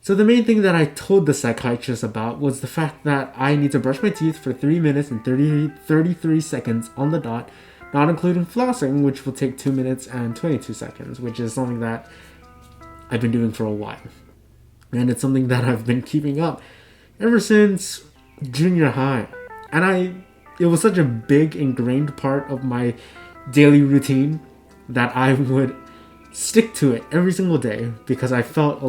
So the main thing that I told the psychiatrist about was the fact that I need to brush my teeth for 3 minutes and 33 seconds on the dot, not including flossing, which will take 2 minutes and 22 seconds, which is something that I've been doing for a while. And it's something that I've been keeping up ever since junior high. And it was such a big ingrained part of my daily routine that I would stick to it every single day because I felt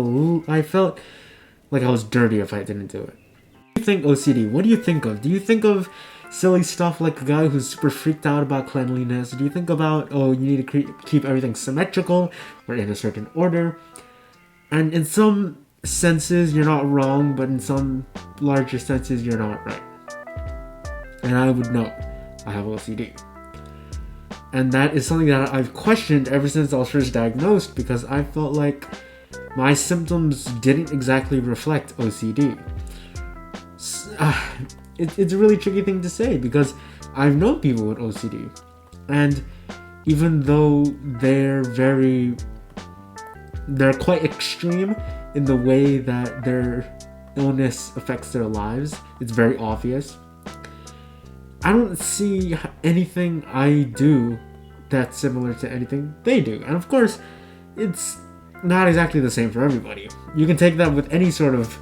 like I was dirty if I didn't do it. What do you think OCD? What do you think of? Do you think of silly stuff like a guy who's super freaked out about cleanliness? Do you think about, oh, you need to keep everything symmetrical or in a certain order? And in some senses, you're not wrong, but in some larger senses, you're not right. And I would know I have OCD. And that is something that I've questioned ever since I was first diagnosed because I felt like my symptoms didn't exactly reflect OCD. It's a really tricky thing to say because I've known people with OCD. And even though they're quite extreme in the way that their illness affects their lives, it's very obvious. I don't see anything I do that's similar to anything they do. And of course, it's not exactly the same for everybody. You can take that with any sort of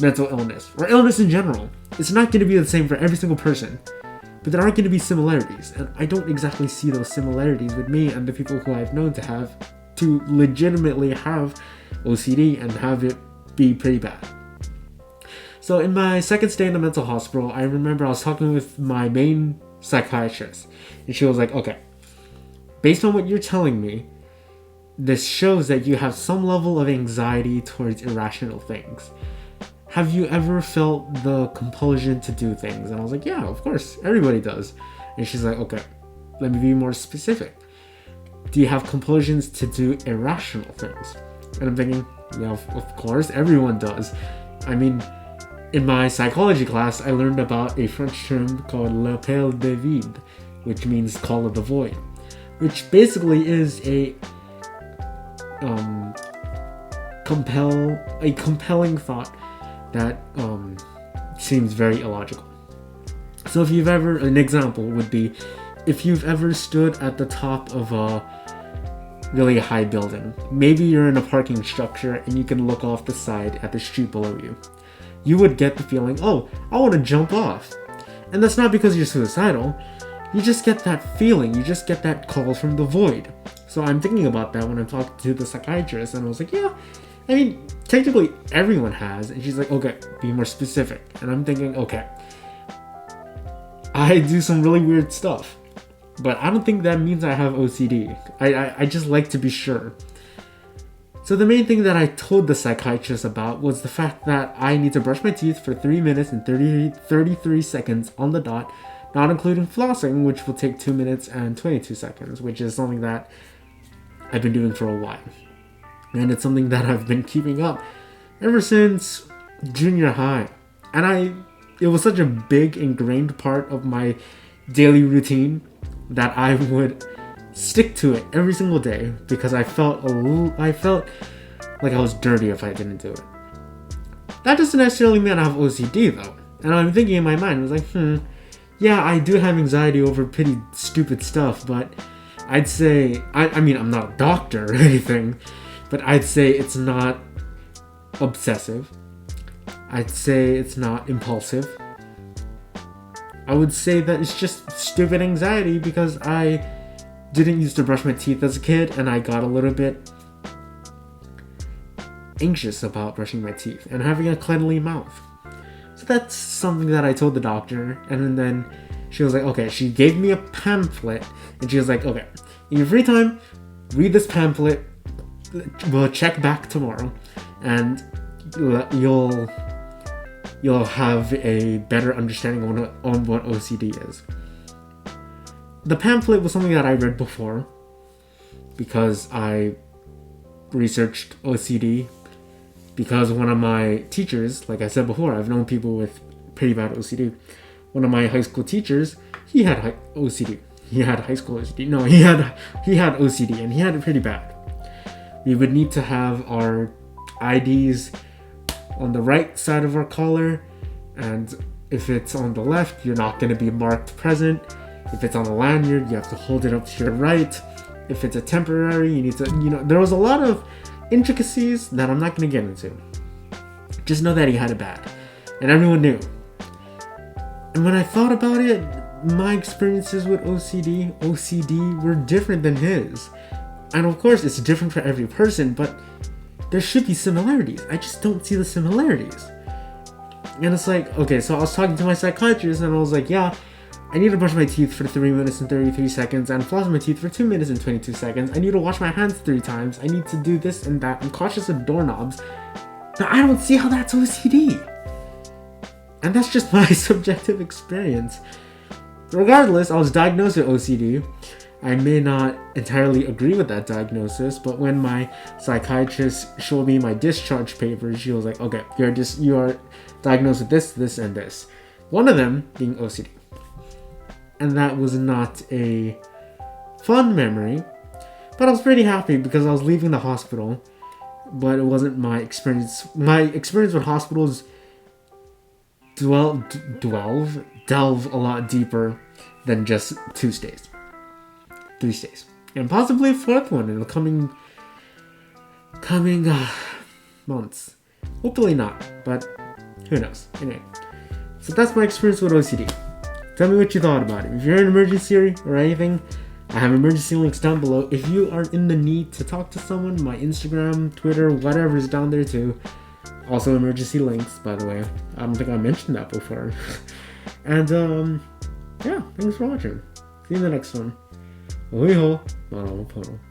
mental illness, or illness in general. It's not going to be the same for every single person. But there are going to be similarities. And I don't exactly see those similarities with me and the people who I've known to legitimately have OCD and have it be pretty bad. So in my second stay in the mental hospital, I remember I was talking with my main psychiatrist. And she was like, okay, based on what you're telling me, this shows that you have some level of anxiety towards irrational things. Have you ever felt the compulsion to do things? And I was like, yeah, of course, everybody does. And she's like, okay, let me be more specific. Do you have compulsions to do irrational things? And I'm thinking, yeah, of course, everyone does. I mean, in my psychology class, I learned about a French term called l'appel de vide, which means call of the void, which basically is a compelling thought that seems very illogical. So an example would be, if you've ever stood at the top of a really high building, maybe you're in a parking structure and you can look off the side at the street below you. You would get the feeling, oh, I want to jump off. And that's not because you're suicidal. You just get that feeling. You just get that call from the void. So I'm thinking about that when I'm talking to the psychiatrist. And I was like, yeah, I mean, technically everyone has. And she's like, okay, be more specific. And I'm thinking, okay, I do some really weird stuff. But I don't think that means I have OCD. I just like to be sure. So the main thing that I told the psychiatrist about was the fact that I need to brush my teeth for 3 minutes and 33 seconds on the dot, not including flossing, which will take 2 minutes and 22 seconds, which is something that I've been doing for a while. And it's something that I've been keeping up ever since junior high. And it was such a big ingrained part of my daily routine that I would stick to it every single day because I felt like I was dirty if I didn't do it. That doesn't necessarily mean I have OCD though. And I'm thinking in my mind, I was like, yeah, I do have anxiety over pretty stupid stuff, but I'd say, I mean, I'm not a doctor or anything, but I'd say it's not obsessive. I'd say it's not impulsive. I would say that it's just stupid anxiety because I didn't used to brush my teeth as a kid, and I got a little bit anxious about brushing my teeth and having a cleanly mouth. So that's something that I told the doctor, and then she was like, okay, she gave me a pamphlet, and she was like, okay, in your free time, read this pamphlet, we'll check back tomorrow, and you'll have a better understanding on what OCD is. The pamphlet was something that I read before because I researched OCD because one of my teachers, like I said before, I've known people with pretty bad OCD. One of my high school teachers, he had OCD. He had high school OCD. No, he had OCD and he had it pretty bad. We would need to have our IDs on the right side of our collar, and if it's on the left, you're not going to be marked present. If it's on the lanyard, you have to hold it up to your right. If it's a temporary, you need to, there was a lot of intricacies that I'm not going to get into. Just know that he had it bad, and everyone knew. And when I thought about it, my experiences with OCD were different than his. And of course, it's different for every person, but there should be similarities. I just don't see the similarities. And it's like, okay, so I was talking to my psychiatrist, and I was like, yeah, I need to brush my teeth for 3 minutes and 33 seconds, and floss my teeth for 2 minutes and 22 seconds. I need to wash my hands 3 times. I need to do this and that. I'm cautious of doorknobs. But I don't see how that's OCD. And that's just my subjective experience. Regardless, I was diagnosed with OCD. I may not entirely agree with that diagnosis, but when my psychiatrist showed me my discharge papers, she was like, okay, you are diagnosed with this, this, and this. One of them being OCD. And that was not a fun memory, but I was pretty happy because I was leaving the hospital, but it wasn't my experience. My experience with hospitals delve a lot deeper than just 2 stays. 3 stays. And possibly a 4th one in the coming months. Hopefully not, but who knows. Anyway, so that's my experience with OCD. Tell me what you thought about it. If you're in an emergency or anything, I have emergency links down below. If you are in the need to talk to someone, my Instagram, Twitter, whatever is down there too. Also emergency links, by the way. I don't think I mentioned that before. And yeah, thanks for watching. See you in the next one. Mahalo Eusebius.